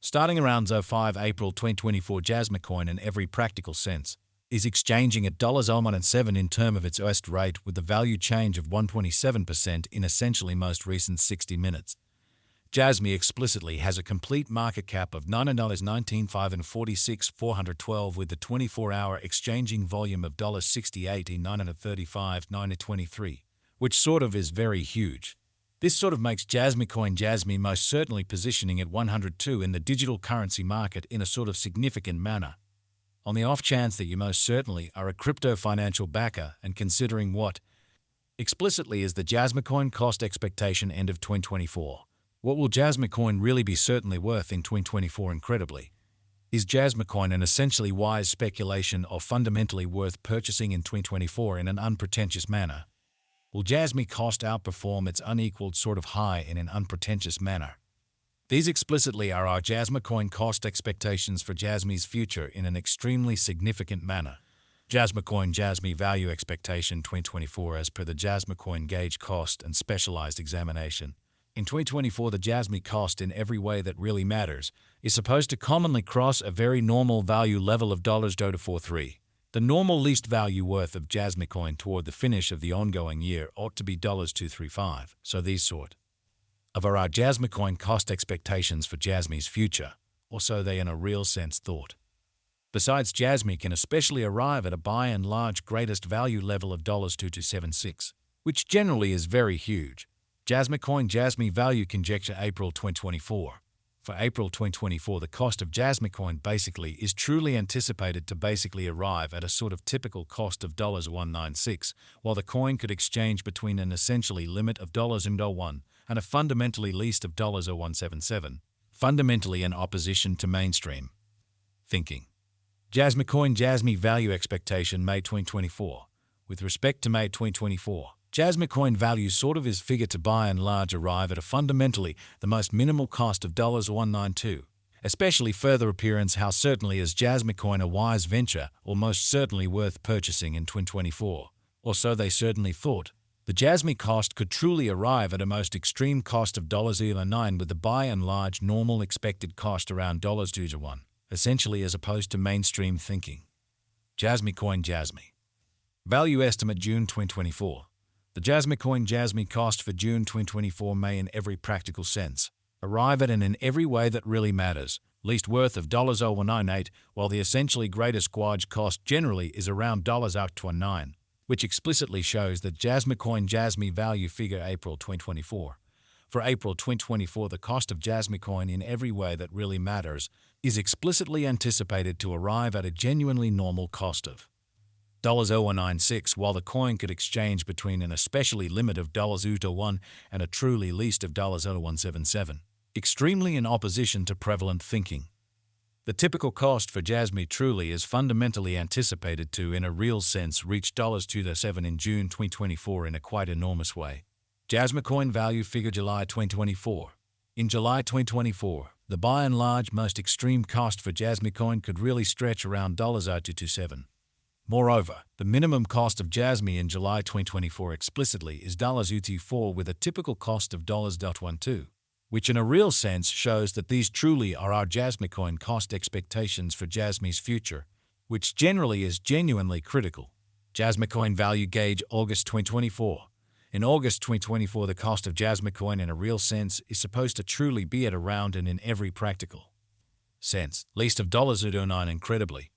Starting around 05 April 2024, Jasmy coin in every practical sense is exchanging at $0.07 in term of its USD rate with the value change of 127% in essentially most recent 60 minutes. Jasmy explicitly has a complete market cap of $9.19,546,412 with the 24-hour exchanging volume of $68,935,923, which sort of is very huge. This sort of makes Jasmy coin Jasmy most certainly positioning at 102 in the digital currency market in a sort of significant manner. On the off chance that you most certainly are a crypto financial backer and considering what explicitly is the Jasmy coin cost expectation end of 2024. What will Jasmy coin really be certainly worth in 2024 incredibly? Is Jasmy coin an essentially wise speculation or fundamentally worth purchasing in 2024 in an unpretentious manner? Will Jasmy cost outperform its unequaled sort of high in an unpretentious manner? These explicitly are our Jasmy coin cost expectations for Jasmy's future in an extremely significant manner. Jasmy coin Jasmy value expectation 2024 as per the Jasmy coin gauge cost and specialized examination. In 2024, the Jasmy cost in every way that really matters is supposed to commonly cross a very normal value level of $0.43. The normal least value worth of Jasmy coin toward the finish of the ongoing year ought to be $235. So these sort of are our Jasmy coin cost expectations for Jasmy's future, or so they in a real sense thought. Besides, Jasmy can especially arrive at a by and large greatest value level of $2276, which generally is very huge. Jasmy coin Jasmy value conjecture April 2024. For April 2024, the cost of Jasmy coin basically is truly anticipated to basically arrive at a sort of typical cost of $196, while the coin could exchange between an essentially limit of $1 and a fundamentally least of $177, fundamentally in opposition to mainstream thinking. Jasmy coin Jasmy value expectation May 2024. With respect to May 2024, Jasmy coin value sort of is figured to by and large arrive at a fundamentally the most minimal cost of $192, especially further appearance how certainly is Jasmy coin a wise venture or most certainly worth purchasing in 2024, or so they certainly thought. The Jasmy cost could truly arrive at a most extreme cost of $0.09 with the by and large normal expected cost around $2 essentially as opposed to mainstream thinking. Jasmy coin Jasmy value estimate June 2024. The Jasmy coin Jasmy cost for June 2024 may in every practical sense arrive at and in every way that really matters, least worth of $0.098, while the essentially greatest gauge cost generally is around $0.29. Which explicitly shows that Jasmy coin Jasmy value figure April 2024. For April 2024, the cost of Jasmy coin in every way that really matters is explicitly anticipated to arrive at a genuinely normal cost of $0.096, while the coin could exchange between an especially limit of $0.01 and a truly least of $0.0177, extremely in opposition to prevalent thinking. The typical cost for Jasmy truly is fundamentally anticipated to, in a real sense, reach $207 in June 2024 in a quite enormous way. Jasmy coin value figure July 2024. In July 2024, the by and large most extreme cost for Jasmy coin could really stretch around $227. Moreover, the minimum cost of Jasmy in July 2024 explicitly is $224 with a typical cost of $12, which in a real sense shows that these truly are our Jasmy coin cost expectations for Jasmy's future, which generally is genuinely critical. Jasmy coin value gauge August 2024. In August 2024, the cost of Jasmy coin in a real sense is supposed to truly be at around and in every practical sense, least of $0.09 incredibly.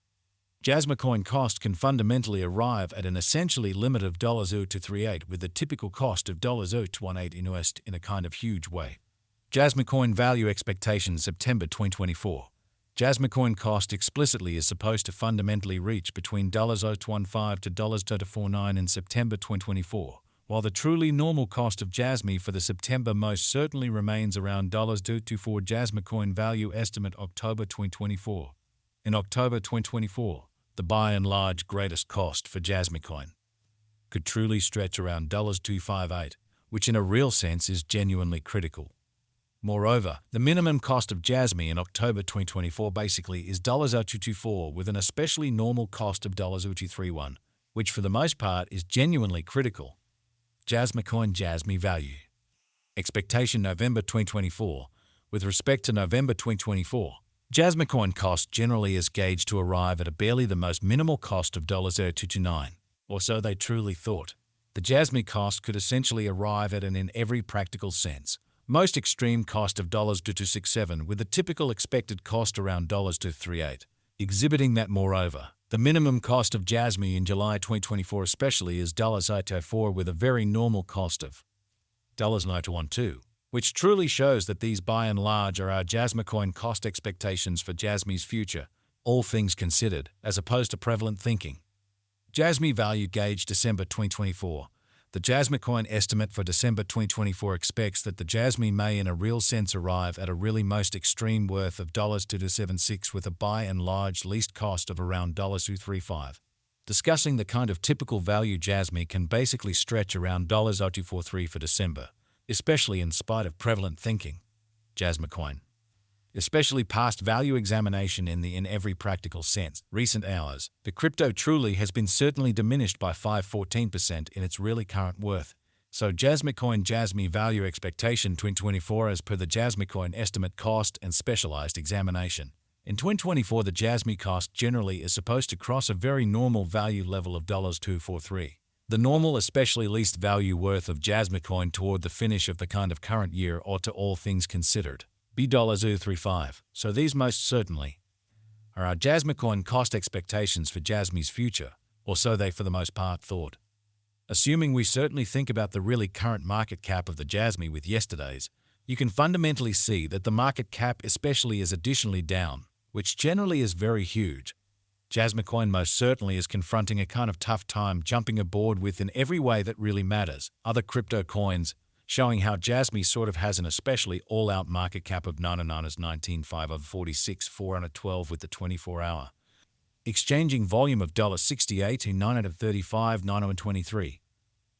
Jasmy coin cost can fundamentally arrive at an essentially limit of $0.238 with the typical cost of $0.218 in USD in a kind of huge way. Jasmy coin value expectation September 2024. Jasmy coin cost explicitly is supposed to fundamentally reach between $0.015 to $0.249 in September 2024, while the truly normal cost of Jasmy for the September most certainly remains around $224. Jasmy coin value estimate October 2024. In October 2024, the by and large greatest cost for Jasmy coin could truly stretch around $258, which in a real sense is genuinely critical. Moreover, the minimum cost of Jasmy in October 2024 basically is $224 with an especially normal cost of $231, which for the most part is genuinely critical. Jasmy coin Jasmy value expectation November 2024. With respect to November 2024, Jasmy coin cost generally is gauged to arrive at a barely the most minimal cost of $0.0229, or so they truly thought. The Jasmy cost could essentially arrive at an in every practical sense most extreme cost of $2.67 with a typical expected cost around $2.38, exhibiting that moreover, the minimum cost of Jasmy in July 2024 especially is $8.04 with a very normal cost of $9.12, which truly shows that these by and large are our Jasmy coin cost expectations for Jasmy's future, all things considered, as opposed to prevalent thinking. Jasmy value gauge December 2024. The Jasmy coin estimate for December 2024 expects that the Jasmy may in a real sense arrive at a really most extreme worth of $2.76 with a by and large least cost of around $2.35. Discussing the kind of typical value Jasmy can basically stretch around $2.43 for December, especially in spite of prevalent thinking. Jasmy coin. Especially past value examination in every practical sense. Recent hours, the crypto truly has been certainly diminished by 14% in its really current worth. So Jasmy coin Jasmy value expectation 2024 as per the Jasmy coin estimate cost and specialized examination. In 2024 the Jasmy cost generally is supposed to cross a very normal value level of $2.43. The normal especially least value worth of Jasmy coin toward the finish of the kind of current year ought to all things considered be $0.35, so these most certainly are our Jasmy coin cost expectations for Jasmy's future, or so they for the most part thought. Assuming we certainly think about the really current market cap of the Jasmy with yesterday's, you can fundamentally see that the market cap especially is additionally down, which generally is very huge. Jasmy coin most certainly is confronting a kind of tough time jumping aboard with in every way that really matters. Other crypto coins, showing how Jasmy sort of has an especially all-out market cap of 19.5 of 46,412 with the 24-hour exchanging volume of $68 in 935 923.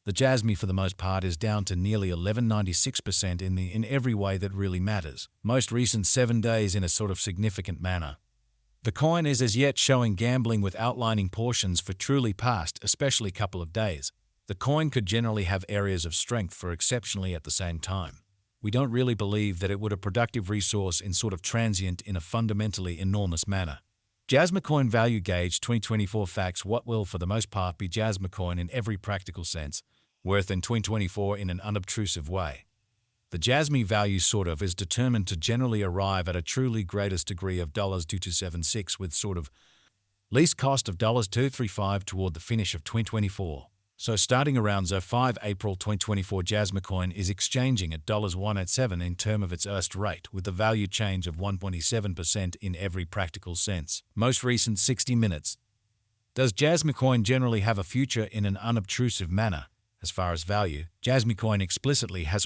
The Jasmy for the most part is down to nearly 11.96% in every way that really matters. Most recent 7 days in a sort of significant manner. The coin is as yet showing gambling with outlining portions for truly past, especially couple of days. The coin could generally have areas of strength for exceptionally at the same time. We don't really believe that it would a productive resource in sort of transient in a fundamentally enormous manner. Jasmy coin value gauge 2024 facts what will for the most part be Jasmy coin in every practical sense, worth in 2024 in an unobtrusive way. The Jasmy value sort of is determined to generally arrive at a truly greatest degree of $2.2276 with sort of least cost of $2.35 toward the finish of 2024. So starting around 5 April 2024 Jasmy coin is exchanging at $1.87 in term of its erst rate with the value change of 1.7% in every practical sense. Most recent 60 minutes. Does Jasmy coin generally have a future in an unobtrusive manner? As far as value, Jasmy coin explicitly has